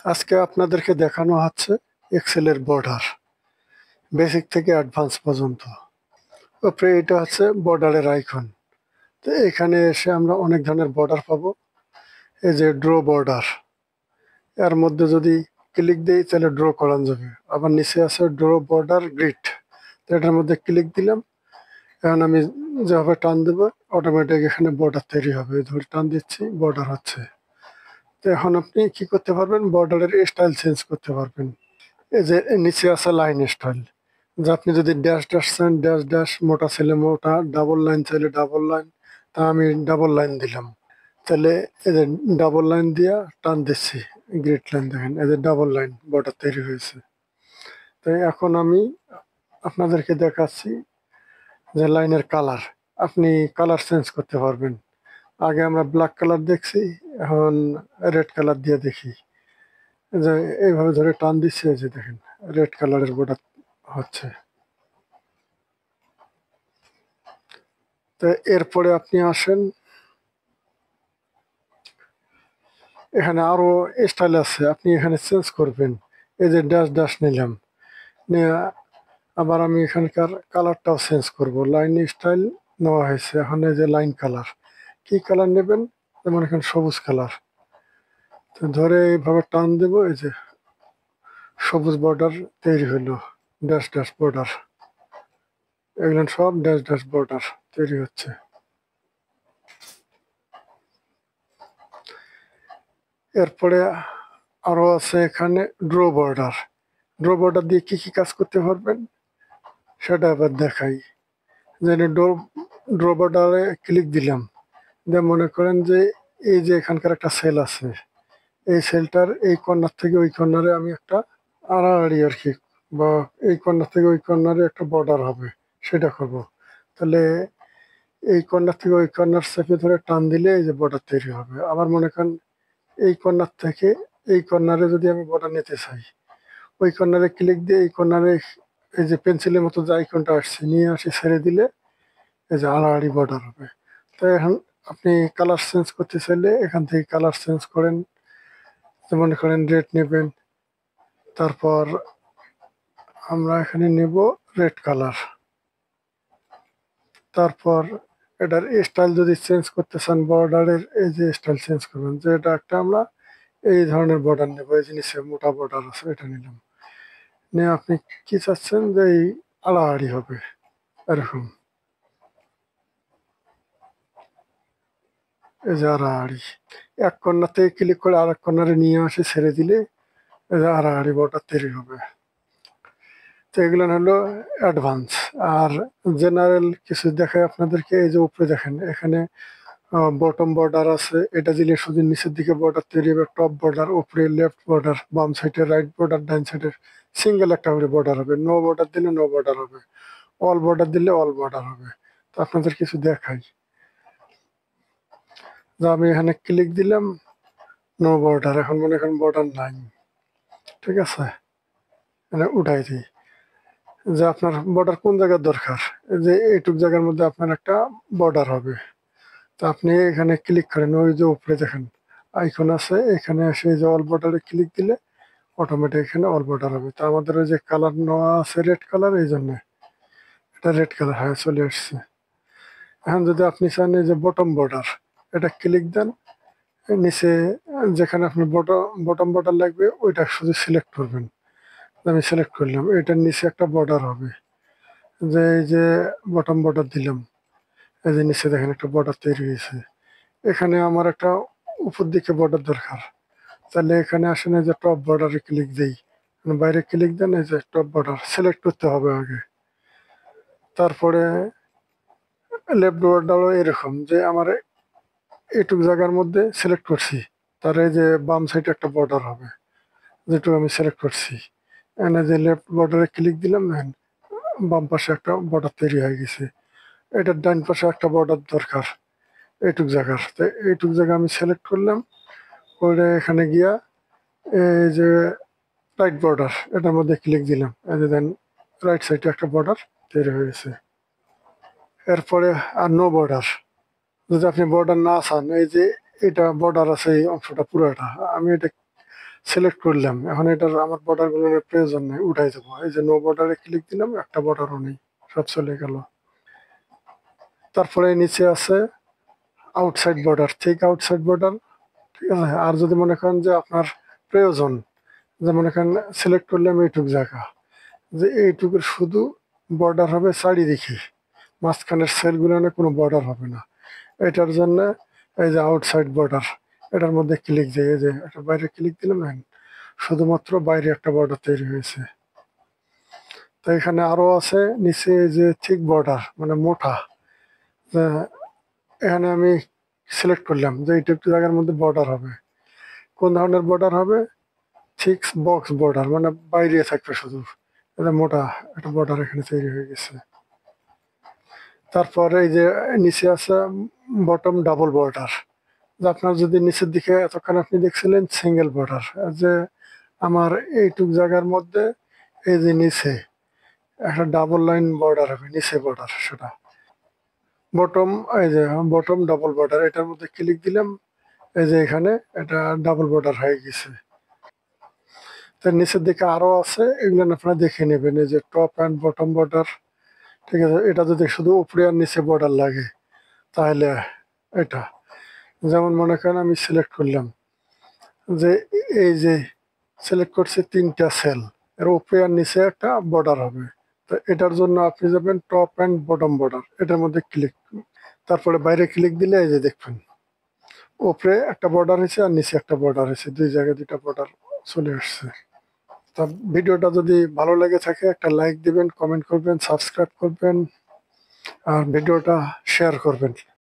আজকে আপনাদেরকে দেখানো হচ্ছে এক্সেলের বর্ডার, বেসিক থেকে অ্যাডভান্স পর্যন্ত। উপরে এটা হচ্ছে বর্ডারের আইকন। তো এখানে এসে আমরা অনেক ধরনের বর্ডার পাবো। এই যে ড্র বর্ডার, এর মধ্যে যদি ক্লিক দিই তাহলে ড্র করানো যাবে। আবার নিচে আছে ড্র বর্ডার গ্রিড, তো এটার মধ্যে ক্লিক দিলাম। এখন আমি যেভাবে টান দেবো অটোমেটিক এখানে বর্ডার তৈরি হবে। ধরে টান দিচ্ছি, বর্ডার হচ্ছে। তো এখন আপনি কি করতে পারবেন, বর্ডারের স্টাইল চেঞ্জ করতে পারবেন। এই যে নিচে আছে লাইন স্টাইল, যে আপনি যদি ড্যাশ ড্যাশ চান ড্যাশ ড্যাশ, মোটা ছেলে মোটা, ডাবল লাইন চাইলে ডাবল লাইন। তা আমি ডাবল লাইন দিলাম। তাহলে এই যে ডাবল লাইন দিয়া টান দিচ্ছি, গ্রিড লাইন দেখেন, এই যে ডাবল লাইন বর্ডার তৈরি হয়েছে। তাই এখন আমি আপনাদেরকে দেখাচ্ছি যে লাইনের কালার, আপনি কালার চেঞ্জ করতে পারবেন। আগে আমরা ব্ল্যাক কালার দেখছি, এখন রেড কালার দিয়ে দেখি। যে এইভাবে ধরে টান দিচ্ছে, এই যে দেখেন রেড কালারের বর্ডার হচ্ছে। তো এরপরে আপনি আসেন, এখানে আরো স্টাইল আছে, আপনি এখানে চেঞ্জ করবেন। এই যে ড্যাশ ড্যাশ নিলাম, নিয়ে আবার আমি এখানকার কালারটাও চেঞ্জ করব। লাইন স্টাইল নেওয়া হয়েছে, এখন এই যে লাইন কালার, কি কালার নেবেন, যেমন এখানে সবুজ কালার। তো ধরে এইভাবে টান দেব, এই যে সবুজ বর্ডার তৈরি হলো, ড্যাশ ড্যাশ বর্ডার। এগুলো সব ড্যাশ ড্যাশ বর্ডার তৈরি হচ্ছে। এরপরে আরো আছে এখানে ড্র বর্ডার। ড্র বর্ডার দিয়ে কি কি কাজ করতে পারবেন সেটা আবার দেখাই। যে ড্র ড্র বর্ডারে ক্লিক দিলাম, দিয়ে মনে করেন যে এই যে এখানকার একটা সেল আছে, এই সেলটার এই কর্নার থেকে ওই কর্নারে আমি একটা আড়াআড়ি আর কি, বা এই কর্নার থেকে ওই কর্নারে একটা বর্ডার হবে, সেটা করব। তাহলে এই কর্নার থেকে ওই কর্নার চেপে ধরে টান দিলে এই যে বর্ডার তৈরি হবে। আবার মনে করেন এই কর্নার থেকে এই কর্নারে যদি আমি বর্ডার নিতে চাই, ওই কর্নারে ক্লিক দিয়ে এই কর্নারে এই যে পেন্সিলের মতো যে আইকনটা আসছে নিয়ে আসি, ছেড়ে দিলে এই যে আড়াআড়ি বর্ডার হবে। তো এখন আপনি কালার চেঞ্জ করতে চাইলে এখান থেকে কালার চেঞ্জ করেন। যেমন করেন রেড নেবেন, তারপর আমরা এখানে নেব রেড কালার। তারপর এটার স্টাইল যদি চেঞ্জ করতে চান, বর্ডারের এই যে স্টাইল চেঞ্জ করবেন, যে এটা একটা আমরা এই ধরনের বর্ডার নেবো, এই জিনিসের মোটা বর্ডার আছে, এটা নিলাম। নিয়ে আপনি কি চাচ্ছেন যে এই আড়াআড়ি হবে এরকম, এই যে আড়াআড়ি। এক কর্নার থেকে ক্লিক করে আরেক কর্নারে নিয়ে আসে, ছেড়ে দিলে এই যে আড়াআড়ি বর্ডার তৈরি হবে। তো এগুলো হলো অ্যাডভান্স। আর জেনারেল কিছু দেখায় আপনাদেরকে, এই যে উপরে দেখেন এখানে বটম বর্ডার আছে, এটা দিলে শুধু নিচের দিকে বর্ডার তৈরি হবে। টপ বর্ডার, উপরে লেফট বর্ডার, বাম সাইডে রাইট বর্ডার, ডান সাইডে সিঙ্গেল একটা করে বর্ডার হবে। নো বর্ডার দিলে নো বর্ডার হবে, অল বর্ডার দিলে অল বর্ডার হবে। তো আপনাদের কিছু দেখাই, যে আমি এখানে ক্লিক দিলাম, নো বর্ডার, এখন মনে করেন বর্ডার নাই, ঠিক আছে, মানে উঠাই দিই। যে আপনার বর্ডার কোন জায়গার দরকার, যে এইটুক জায়গার মধ্যে আপনার একটা বর্ডার হবে। তো আপনি এখানে ক্লিক করেন, ওই যে উপরে দেখেন আইকন আছে, এখানে এসে এই যে অল বর্ডারে ক্লিক দিলে অটোমেটিক এখানে অল বর্ডার হবে। তো আমাদের ওই যে কালার নেওয়া আছে রেড কালার, এই জন্য এটা রেড কালার হয়ে চলে আসছে। এখন যদি আপনি চান এই যে বটম বর্ডার, এটা ক্লিক দেন, নিচে যেখানে আপনি বটম বর্ডার লাগবে ওইটা শুধু সিলেক্ট করবেন। আমি সিলেক্ট করলাম, এটার নিচে একটা বর্ডার হবে, যে এই যে বটম বর্ডার দিলাম, এই যে নিচে দেখেন একটা বর্ডার তৈরি হয়েছে। এখানে আমার একটা উপর দিকে বর্ডার দরকার, তাহলে এখানে আসেন, এই যে টপ বর্ডারে ক্লিক দিই, বাইরে ক্লিক দেন, এই যে টপ বর্ডার সিলেক্ট করতে হবে আগে। তারপরে লেফট বর্ডারও এরকম, যে আমার এইটুক জায়গার মধ্যে সিলেক্ট করছি, তার এই যে বাম সাইডে একটা বর্ডার হবে, যেটুকু আমি সিলেক্ট করছি। এখানে যে লেফট বর্ডারে ক্লিক দিলাম, দেখেন বাম পাশে একটা বর্ডার তৈরি হয়ে গেছে। এটার ডান পাশে একটা বর্ডার দরকার এইটুক জায়গার, তো এইটুক জায়গা আমি সিলেক্ট করলাম, করে এখানে গিয়া এই যে রাইট বর্ডার, এটার মধ্যে ক্লিক দিলাম, এই যে দেন রাইট সাইডে একটা বর্ডার তৈরি হয়েছে। এরপরে আর নো বর্ডার, যদি আপনি বর্ডার না চান, এই যে এটা বর্ডার আছে এই অংশটা পুরোটা, আমি এটা সিলেক্ট করলাম, এখন এটার আমার বর্ডার গুলোর প্রয়োজন নেই, উঠাই দেবো। এই যে নো বর্ডারে ক্লিক দিলাম, একটা বর্ডারও নেই, সব চলে গেল। তারপরে নিচে আছে আউটসাইড বর্ডার, ঠিক আউটসাইড বর্ডার, ঠিক আছে। আর যদি মনে করেন যে আপনার প্রয়োজন, যে মনে করেন সিলেক্ট করলাম এইটুক জায়গা, যে এইটুকুর শুধু বর্ডার হবে চারিদিকে, মাঝখানের সেলগুলো কোনো বর্ডার হবে না, এটার জন্য এই যে আউটসাইড বর্ডার, এটার মধ্যে ক্লিক দিয়ে, এই যে একটা বাইরে ক্লিক দিলাম, দেখেন শুধুমাত্র বাইরে একটা বর্ডার তৈরি হয়েছে। তো এখানে আরো আছে নিচে এই যে থিক বর্ডার, মানে মোটা, যে এখানে আমি সিলেক্ট করলাম যে এইটুকু জায়গার মধ্যে বর্ডার হবে। কোন ধরনের বর্ডার হবে? থিক বক্স বর্ডার, মানে বাইরে থাকবে শুধু, এটা মোটা একটা বর্ডার এখানে তৈরি হয়ে গেছে। তারপরে এই যে নিচে আছে বটম ডাবল বর্ডার, যে আপনার যদি নিচের দিকে এতক্ষণ আপনি দেখছিলেন সিঙ্গেল বর্ডার, যে আমার এইটুক জায়গার মধ্যে এই যে নিচে একটা ডাবল লাইন বর্ডার হবে, নিচে বর্ডার সেটা বটম, এই যে বটম ডাবল বর্ডার, এটার মধ্যে ক্লিক দিলাম, এই যে এখানে এটা ডাবল বর্ডার হয়ে গেছে। তার নিচের দিকে আরো আছে, এগুলো আপনারা দেখে নেবেন, এই যে টপ অ্যান্ড বটম বর্ডার, ঠিক আছে। এটা যদি শুধু উপরে আর নিচে বর্ডার লাগে তাহলে এটা, যেমন মনে করেন আমি সিলেক্ট করলাম যে এই যে সিলেক্ট করছে তিনটা সেল, এর উপরে আর নিচে একটা বর্ডার হবে। তো এটার জন্য আপনি যাবেন টপ অ্যান্ড বটম বর্ডার, এটার মধ্যে ক্লিক, তারপরে বাইরে ক্লিক দিলে এই যে দেখবেন উপরে একটা বর্ডার হয়েছে আর নিচে একটা বর্ডার হয়েছে, দুই জায়গায় দুইটা বর্ডার চলে আসছে। তা ভিডিওটা যদি ভালো লেগে থাকে একটা লাইক দিবেন, কমেন্ট করবেন, সাবস্ক্রাইব করবেন, আর ভিডিওটা শেয়ার করবেন।